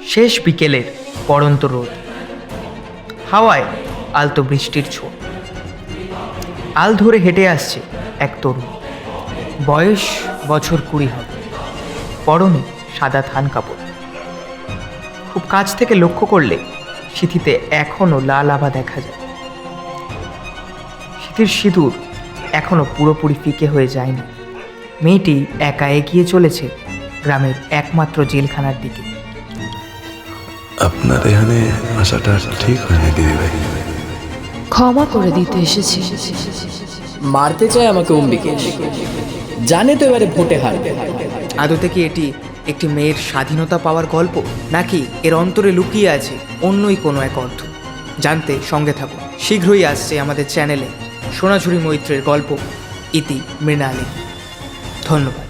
শেষ বিকেলের পড়ন্ত রোদ, হাওয়ায় আলতো বৃষ্টির ছোঁয়া। আল ধরে হেঁটে আসছে এক তরুণ, বয়স বছর 20 হবে, পরনে সাদা থান কাপড়। খুব কাছ থেকে লক্ষ্য করলে সিঁথিতে এখনো লাল আভা দেখা যায়। সিঁথির সিঁদুর এখনো পুরোপুরি ফিকে হয়ে যায়নি। মেয়েটি একা এগিয়ে চলেছে গ্রামের একমাত্র জেলখানার দিকে। আপনার এখানে আসাটা ঠিক হয়নি দিদিভাই। ক্ষমা করে দিতে এসেছি। মারতে চায় আমাকে অম্বিকেশ, জানে তো এবারে ভোটে হারবে। আদতে কি এটি একটি মেয়ের স্বাধীনতা পাওয়ার গল্প, নাকি এর অন্তরে লুকিয়ে আছে অন্যই কোনো এক অর্থ? জানতে সঙ্গে থাকুন। শীঘ্রই আসছে আমাদের চ্যানেলে সোনাঝুরি মৈত্রের গল্প ইতি মৃণালী। ধন্যবাদ।